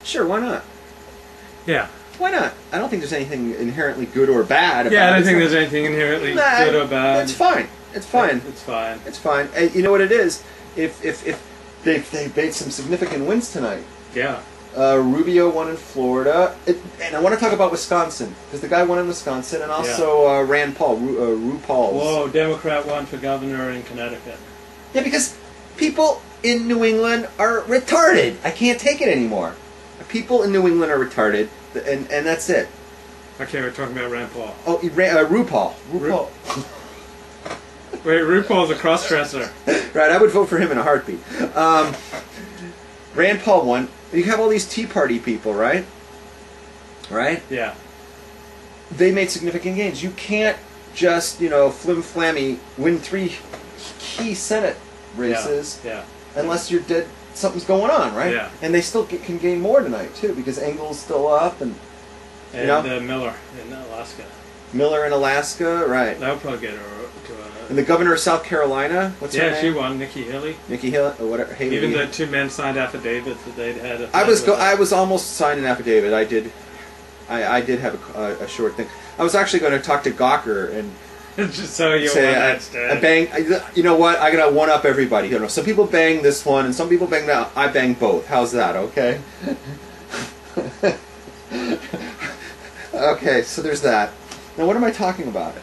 Sure, why not? Yeah. Why not? I don't think there's anything inherently good or bad about it. Yeah, I don't think there's anything inherently good or bad. It's fine. It's fine. It's fine. It's fine. And you know what it is? If they made some significant wins tonight. Yeah. Rubio won in Florida. And I want to talk about Wisconsin, because the guy won in Wisconsin, and also Rand Paul, RuPaul. Whoa, Democrat won for governor in Connecticut. Yeah, because people in New England are retarded. I can't take it anymore. People in New England are retarded, and that's it. Okay, we're talking about Rand Paul. Oh, RuPaul. Wait, RuPaul's a cross-dresser. Right, I would vote for him in a heartbeat. Rand Paul won. You have all these Tea Party people, right? Right? Yeah. They made significant gains. You can't just, flim-flammy win 3 key Senate races unless you're dead. Something's going on, right? Yeah. And they still can gain more tonight, too, because Engel's still up. And Miller in Alaska. Miller in Alaska, right. That'll probably get her to a... And the governor of South Carolina, what's her name? Yeah, she won, Nikki Haley. Nikki Haley, or whatever. Haley. Even the 2 men signed affidavits that they'd had. I was almost signed an affidavit. I did have a short thing. I was actually going to talk to Gawker and just so you say I bang. You know what? I gotta one up everybody. Some people bang this one and some people bang that. I bang both. How's that? Okay. Okay, so there's that. Now, what am I talking about?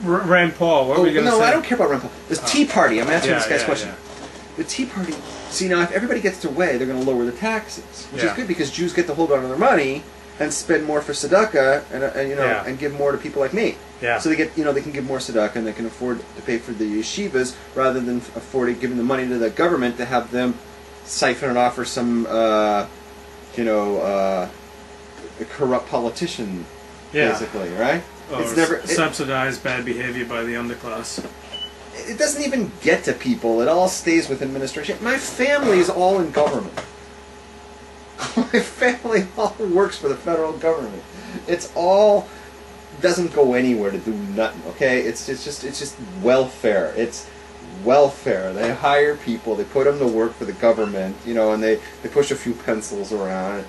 Rand Paul. What were you going to say? No, I don't care about Rand Paul. The Tea Party. I'm answering this guy's question. Yeah. The Tea Party. See, now if everybody gets their way, they're going to lower the taxes, which is good because Jews get to hold on to their money and spend more for tzedakah and give more to people like me. Yeah. So they get they can give more tzedakah and they can afford to pay for the yeshivas rather than giving the money to the government to have them siphon it off for some a corrupt politician, basically, right? Or it's never subsidized bad behavior by the underclass. It doesn't even get to people. It all stays with administration. My family is all in government. My family all works for the federal government. It's all doesn't go anywhere to do nothing. Okay, it's just welfare. It's welfare. They hire people. They put them to work for the government. And they push a few pencils around.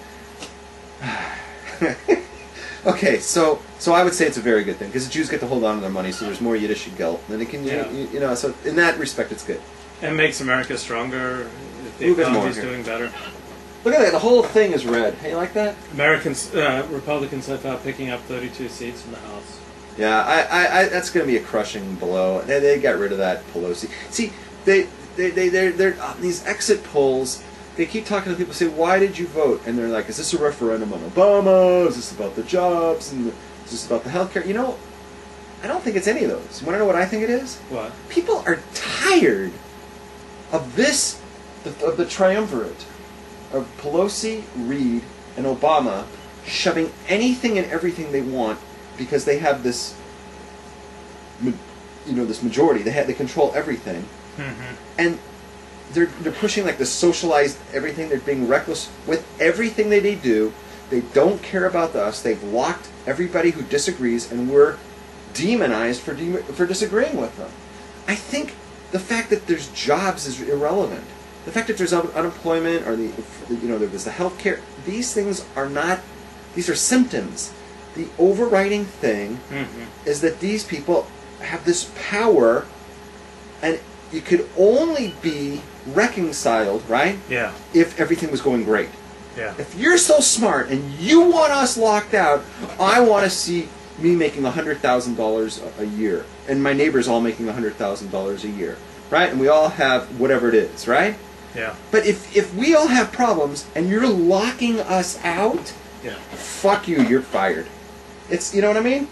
Okay, so I would say it's a very good thing because the Jews get to hold on to their money, so there's more Yiddish geld. Then they can, so in that respect, it's good. And makes America stronger. The economy's doing better. Look at that. The whole thing is red. Hey, you like that? Republicans have picking up 32 seats in the House. Yeah, I that's going to be a crushing blow. They got rid of that Pelosi. See, they're these exit polls. They keep talking to people, say, why did you vote? And they're like, is this a referendum on Obama? Is this about the jobs? And is this about the health care? I don't think it's any of those. You want to know what I think it is? What? People are tired of this, of the triumvirate of Pelosi, Reid, and Obama shoving anything and everything they want because they have this, this majority. They control everything. Mm-hmm. And they're pushing like the socialized everything. They're being reckless with everything that they do. They don't care about us. They've locked everybody who disagrees, and we're demonized for disagreeing with them. I think the fact that there's jobs is irrelevant. The fact that there's unemployment or there's the health care, these things are not. These are symptoms. The overriding thing is that these people have this power, and you could only be reconciled, right? Yeah. If everything was going great. Yeah. If you're so smart and you want us locked out, I want to see me making $100,000 a year, and my neighbors all making $100,000 a year, right? And we all have whatever it is, right? Yeah. But if we all have problems and you're locking us out, fuck you, you're fired. It's what I mean?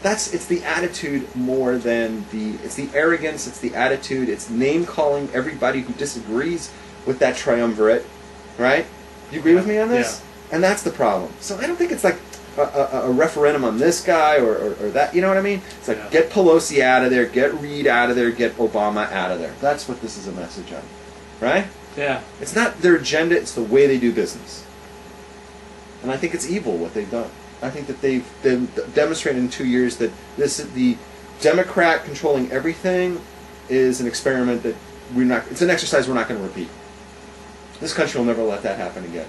It's the attitude more than it's the arrogance, it's the attitude, it's name-calling everybody who disagrees with that triumvirate, right? You agree with me on this? Yeah. And that's the problem. So I don't think it's like a referendum on this guy or that, you know what I mean? It's like, get Pelosi out of there, get Reid out of there, get Obama out of there. That's what this is a message on, right? Yeah. It's not their agenda, it's the way they do business. And I think it's evil what they've done. I think that they've demonstrated in 2 years that the Democrat controlling everything is an experiment that it's an exercise we're not going to repeat. This country will never let that happen again.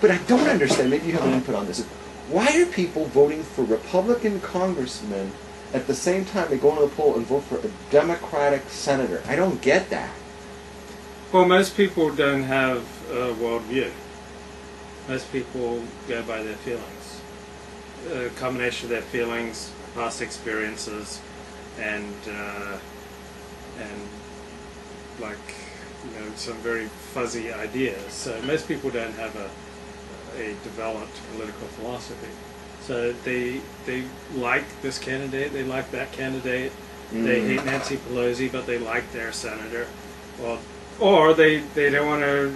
But I don't understand, maybe you have an input on this. Why are people voting for Republican congressmen at the same time they go into the poll and vote for a Democratic senator? I don't get that. Well, most people don't have a worldview. Most people go by their feelings. A combination of their feelings, past experiences, and like, you know, some very fuzzy ideas. So most people don't have a developed political philosophy. So they like this candidate, they like that candidate. They hate Nancy Pelosi, but they like their senator. Well, or they don't want to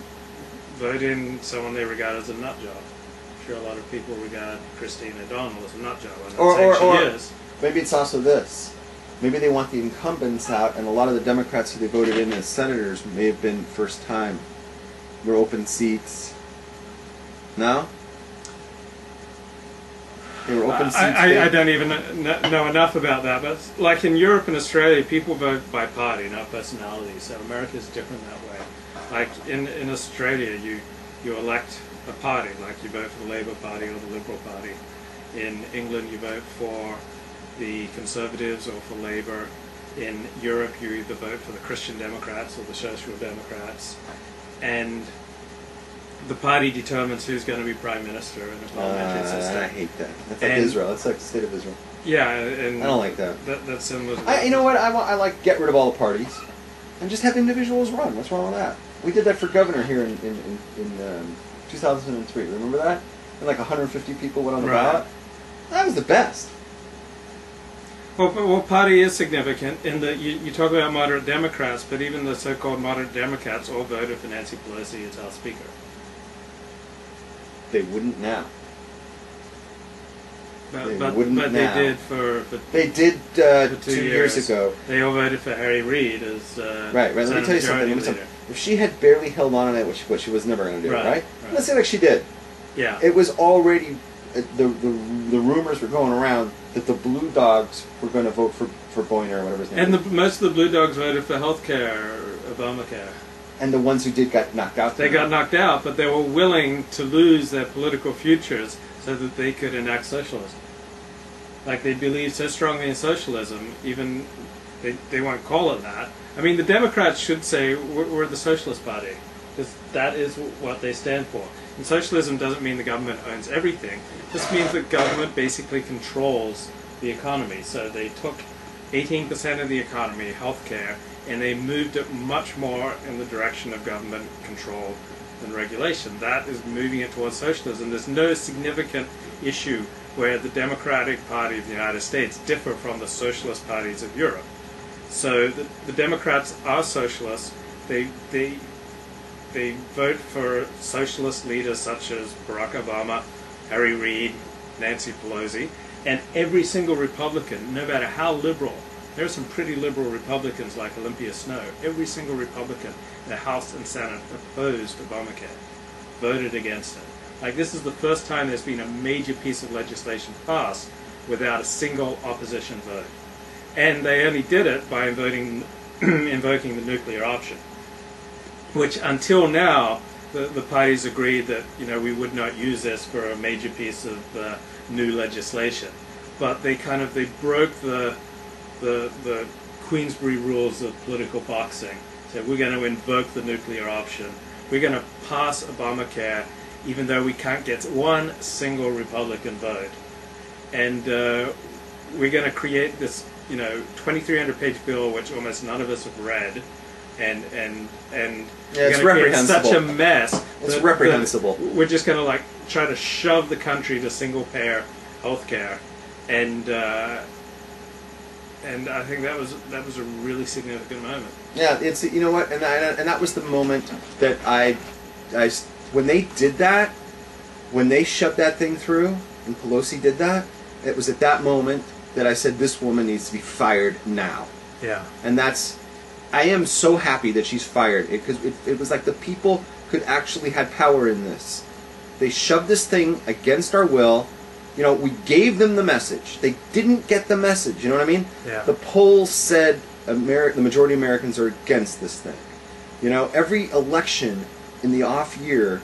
vote in someone they regard as a nut job. I'm sure a lot of people regard Christine O'Donnell as a nut job. I'm not saying she is. Maybe it's also this. Maybe they want the incumbents out, and a lot of the Democrats who they voted in as senators may have been first time. Were open seats. No? They were open seats. I don't even know enough about that, but like in Europe and Australia, people vote by party, not personality. So America's different that way. Like in Australia, you elect a party, like you vote for the Labour Party or the Liberal Party. In England, you vote for the Conservatives or for Labour. In Europe, you either vote for the Christian Democrats or the Social Democrats. And the party determines who's going to be Prime Minister in a parliamentary system. I hate that. That's like Israel. That's like the state of Israel. Yeah, and I don't like that. That's similar to you know what? I like get rid of all the parties and just have individuals run. What's wrong with that? We did that for governor here in 2003. Remember that? And like 150 people went on the ballot. That was the best. Well, party is significant in that you talk about moderate Democrats, but even the so-called moderate Democrats all voted for Nancy Pelosi as House Speaker. They wouldn't now. But they did for they did for 2 years ago. They all voted for Harry Reid as right. Let me tell you something. If she had barely held on to it, which she was never going to do, right? Let's say like she did. Yeah. It was already the rumors were going around that the Blue Dogs were going to vote for Boehner or whatever his name. And most of the Blue Dogs voted for healthcare, Obamacare. And the ones who did got knocked out. They got knocked out, but they were willing to lose their political futures so that they could enact socialism. Like they believed so strongly in socialism, even they won't call it that. I mean, the Democrats should say we're the Socialist Party, because that is what they stand for. And socialism doesn't mean the government owns everything. This means that government basically controls the economy. So they took 18% of the economy, healthcare, and they moved it much more in the direction of government control and regulation. That is moving it towards socialism. There's no significant issue where the Democratic Party of the United States differ from the socialist parties of Europe. So the Democrats are socialists. They vote for socialist leaders such as Barack Obama, Harry Reid, Nancy Pelosi, and every single Republican, no matter how liberal. There are some pretty liberal Republicans like Olympia Snowe. Every single Republican in the House and Senate opposed Obamacare, voted against it. Like, this is the first time there's been a major piece of legislation passed without a single opposition vote. And they only did it by invoking the nuclear option, which until now the parties agreed that, you know, we would not use this for a major piece of new legislation. But they broke the Queensberry rules of political boxing. So we're going to invoke the nuclear option. We're going to pass Obamacare even though we can't get one single Republican vote. And we're going to create this, 2,300-page bill which almost none of us have read. And it's reprehensible. Such a mess. It's reprehensible. We're just going to try to shove the country to single-payer healthcare, and I think that was a really significant moment. Yeah, it's, you know what, and that was the moment that I when they did that, when they shoved that thing through, and Pelosi did that, it was at that moment that I said this woman needs to be fired now. Yeah. And I am so happy that she's fired, because it was like the people could actually had power in this. They shoved this thing against our will. We gave them the message. They didn't get the message. You know what I mean? Yeah. The polls said the majority of Americans are against this thing. Every election in the off year,